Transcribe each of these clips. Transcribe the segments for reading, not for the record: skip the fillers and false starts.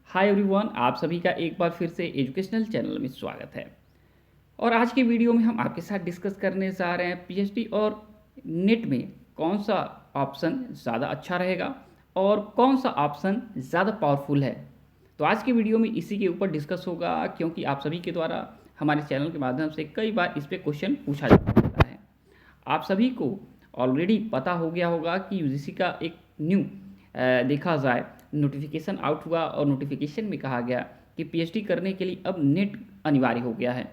Hi everyone, आप सभी का एक बार फिर से एजुकेशनल चैनल में स्वागत है। और आज की वीडियो में हम आपके साथ डिस्कस करने जा रहे हैं पीएचडी और नेट में कौन सा ऑप्शन ज़्यादा अच्छा रहेगा और कौन सा ऑप्शन ज़्यादा पावरफुल है। तो आज की वीडियो में इसी के ऊपर डिस्कस होगा, क्योंकि आप सभी के द्वारा हमारे चैनल के माध्यम से कई बार इस पर क्वेश्चन पूछा जाता है। आप सभी को ऑलरेडी पता हो गया होगा कि यूजीसी का एक न्यू देखा जाए नोटिफिकेशन आउट हुआ और नोटिफिकेशन में कहा गया कि पीएचडी करने के लिए अब नेट अनिवार्य हो गया है।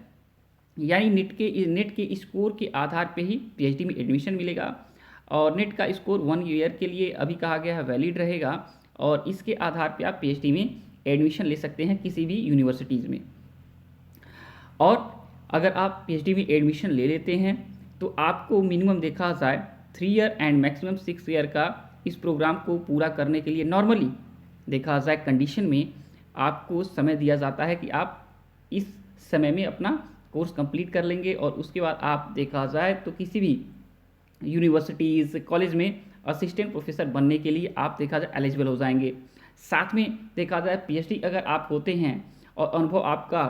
यानी नेट के स्कोर के आधार पे ही पीएचडी में एडमिशन मिलेगा। और नेट का स्कोर 1 ईयर के लिए अभी कहा गया है वैलिड रहेगा, और इसके आधार पे आप पीएचडी में एडमिशन ले सकते हैं किसी भी यूनिवर्सिटीज़ में। और अगर आप पीएचडी में एडमिशन ले लेते हैं तो आपको मिनिमम देखा जाए 3 ईयर एंड मैक्सिमम 6 ईयर का इस प्रोग्राम को पूरा करने के लिए नॉर्मली देखा जाए कंडीशन में आपको समय दिया जाता है कि आप इस समय में अपना कोर्स कंप्लीट कर लेंगे, और उसके बाद आप देखा जाए तो किसी भी यूनिवर्सिटीज़ कॉलेज में असिस्टेंट प्रोफेसर बनने के लिए आप देखा जाए एलिजिबल हो जाएंगे। साथ में देखा जाए पीएचडी अगर आप होते हैं और अनुभव आपका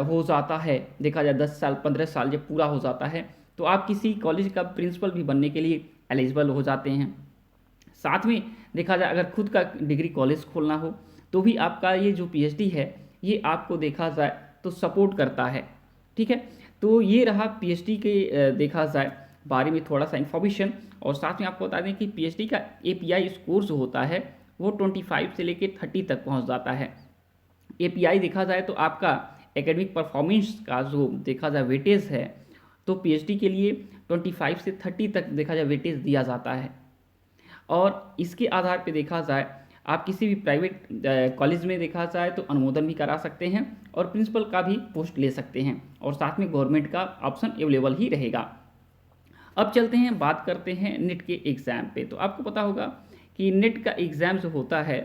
हो जाता है, देखा जाए 10 साल 15 साल जब पूरा हो जाता है, तो आप किसी कॉलेज का प्रिंसिपल भी बनने के लिए एलिजिबल हो जाते हैं। साथ में देखा जाए अगर खुद का डिग्री कॉलेज खोलना हो तो भी आपका ये जो पीएचडी है ये आपको देखा जाए तो सपोर्ट करता है। ठीक है, तो ये रहा पीएचडी के देखा जाए बारे में थोड़ा सा इन्फॉर्मेशन। और साथ में आपको बता दें कि पीएचडी का एपीआई स्कोर जो होता है वो 25 से लेकर 30 तक पहुंच जाता है। एपीआई देखा जाए तो आपका एकेडमिक परफॉर्मेंस का जो देखा जाए वेटेज है, तो पीएचडी के लिए 25 से 30 तक देखा जाए वेटेज दिया जाता है। और इसके आधार पे देखा जाए आप किसी भी प्राइवेट कॉलेज में देखा जाए तो अनुमोदन भी करा सकते हैं और प्रिंसिपल का भी पोस्ट ले सकते हैं, और साथ में गवर्नमेंट का ऑप्शन अवेलेबल ही रहेगा। अब चलते हैं, बात करते हैं नेट के एग्ज़ाम पे। तो आपको पता होगा कि नेट का एग्ज़ाम जो होता है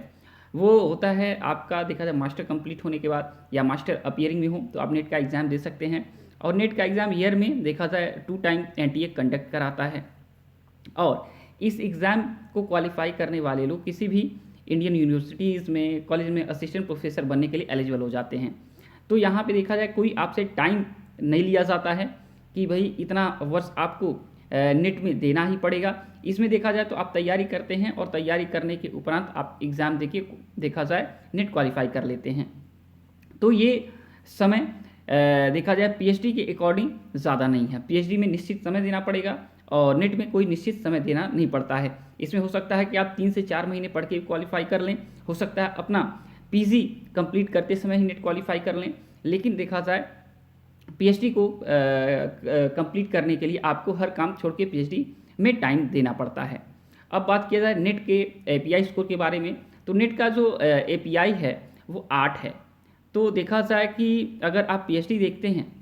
वो होता है आपका देखा जाए मास्टर कंप्लीट होने के बाद या मास्टर अपियरिंग में हो तो आप नेट का एग्ज़ाम दे सकते हैं। और नेट का एग्ज़ाम ईयर में देखा जाए 2 टाइम एनटीए कंडक्ट कराता है। और इस एग्ज़ाम को क्वालिफाई करने वाले लोग किसी भी इंडियन यूनिवर्सिटीज़ में कॉलेज में असिस्टेंट प्रोफेसर बनने के लिए एलिजिबल हो जाते हैं। तो यहाँ पे देखा जाए कोई आपसे टाइम नहीं लिया जाता है कि भाई इतना वर्ष आपको नेट में देना ही पड़ेगा। इसमें देखा जाए तो आप तैयारी करते हैं और तैयारी करने के उपरांत आप एग्ज़ाम देके देखा जाए नेट क्वालिफाई कर लेते हैं। तो ये समय देखा जाए पीएचडी के अकॉर्डिंग ज़्यादा नहीं है। पीएचडी में निश्चित समय देना पड़ेगा और नेट में कोई निश्चित समय देना नहीं पड़ता है। इसमें हो सकता है कि आप 3 से 4 महीने पढ़ के क्वालिफाई कर लें, हो सकता है अपना पीजी कंप्लीट करते समय ही नेट क्वालिफाई कर लें, लेकिन देखा जाए पीएचडी को कंप्लीट करने के लिए आपको हर काम छोड़ के पीएचडी में टाइम देना पड़ता है। अब बात किया जाए नेट के एपीआई स्कोर के बारे में, तो नेट का जो एपीआई है वो 8 है। तो देखा जाए कि अगर आप पीएचडी देखते हैं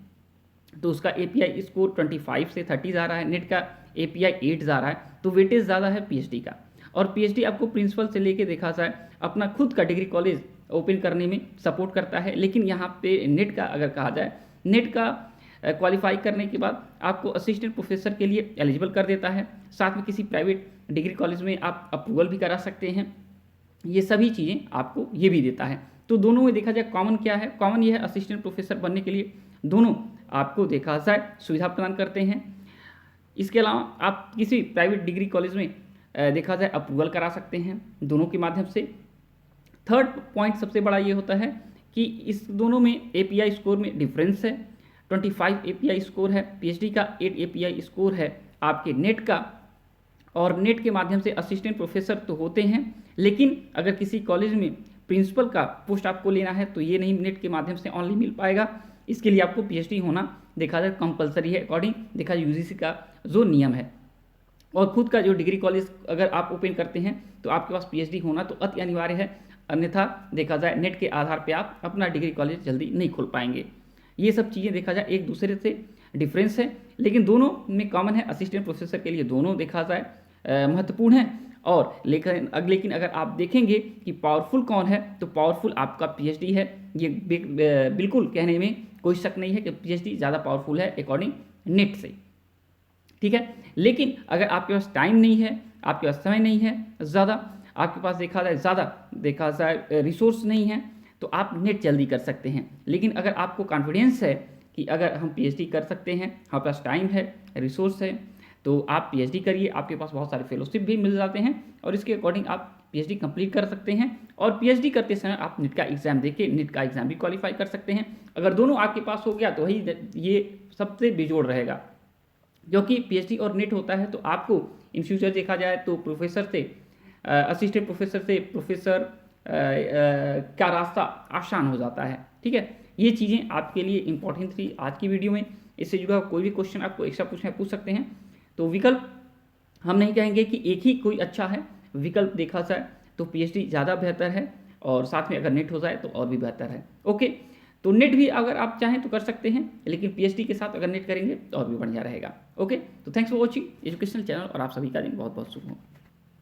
तो उसका एपीआई स्कोर 25 से 30 जा रहा है, नेट का एपीआई 8 जा रहा है, तो वेटेज ज़्यादा है पीएचडी का। और पीएचडी आपको प्रिंसिपल से लेके देखा जाए अपना खुद का डिग्री कॉलेज ओपन करने में सपोर्ट करता है। लेकिन यहाँ पे नेट का अगर कहा जाए, नेट का क्वालिफाई करने के बाद आपको असिस्टेंट प्रोफेसर के लिए एलिजिबल कर देता है। साथ में किसी प्राइवेट डिग्री कॉलेज में आप अप्रूवल भी करा सकते हैं। ये सभी चीज़ें आपको ये भी देता है। तो दोनों में देखा जाए कॉमन क्या है, कॉमन ये है असिस्टेंट प्रोफेसर बनने के लिए दोनों आपको देखा जाए सुविधा प्रदान करते हैं। इसके अलावा आप किसी प्राइवेट डिग्री कॉलेज में देखा जाए अप्रूवल करा सकते हैं दोनों के माध्यम से। थर्ड पॉइंट सबसे बड़ा ये होता है कि इस दोनों में एपीआई स्कोर में डिफरेंस है। 25 एपीआई स्कोर है, पीएचडी का 8 एपीआई स्कोर है आपके नेट का। और नेट के माध्यम से असिस्टेंट प्रोफेसर तो होते हैं, लेकिन अगर किसी कॉलेज में प्रिंसिपल का पोस्ट आपको लेना है तो ये नहीं नेट के माध्यम से ऑनली मिल पाएगा। इसके लिए आपको पीएचडी होना देखा जाए कंपलसरी है, अकॉर्डिंग देखा जाए यूजीसी का जो नियम है। और खुद का जो डिग्री कॉलेज अगर आप ओपन करते हैं तो आपके पास पीएचडी होना तो अति अनिवार्य है, अन्यथा देखा जाए नेट के आधार पे आप अपना डिग्री कॉलेज जल्दी नहीं खोल पाएंगे। ये सब चीज़ें देखा जाए एक दूसरे से डिफरेंस है, लेकिन दोनों में कॉमन है। असिस्टेंट प्रोफेसर के लिए दोनों देखा जाए महत्वपूर्ण है। और लेकिन अगर आप देखेंगे कि पावरफुल कौन है, तो पावरफुल आपका पीएचडी है। ये बिल्कुल कहने में कोई शक नहीं है कि पीएचडी ज़्यादा पावरफुल है अकॉर्डिंग नेट से। ठीक है, लेकिन अगर आपके पास टाइम नहीं है, आपके पास समय नहीं है ज़्यादा, आपके पास देखा जाए रिसोर्स नहीं है तो आप नेट जल्दी कर सकते हैं। लेकिन अगर आपको कॉन्फिडेंस है कि अगर हम पीएचडी कर सकते हैं, हमारे पास टाइम है, रिसोर्स है, तो आप पीएचडी करिए। आपके पास बहुत सारे फेलोशिप भी मिल जाते हैं और इसके अकॉर्डिंग आप पीएचडी कंप्लीट कर सकते हैं। और पीएचडी करते समय आप नीट का एग्जाम देके नीट का एग्जाम भी क्वालिफाई कर सकते हैं। अगर दोनों आपके पास हो गया तो वही ये सबसे बेजोड़ रहेगा, क्योंकि पीएचडी और नीट होता है तो आपको इन फ्यूचर देखा जाए तो प्रोफेसर से असिस्टेंट प्रोफेसर से प्रोफेसर का रास्ता आसान हो जाता है। ठीक है, ये चीज़ें आपके लिए इंपॉर्टेंट थी आज की वीडियो में। इससे जुड़ा कोई भी क्वेश्चन आपको एक्स्ट्रा पूछना है पूछ सकते हैं। तो विकल्प हम नहीं कहेंगे कि एक ही कोई अच्छा है, विकल्प देखा जाए तो पीएचडी ज़्यादा बेहतर है और साथ में अगर नेट हो जाए तो और भी बेहतर है। ओके, तो नेट भी अगर आप चाहें तो कर सकते हैं, लेकिन पीएचडी के साथ अगर नेट करेंगे तो और भी बढ़िया रहेगा। ओके, तो thanks for watching educational channel और आप सभी का दिन बहुत बहुत शुभ हो।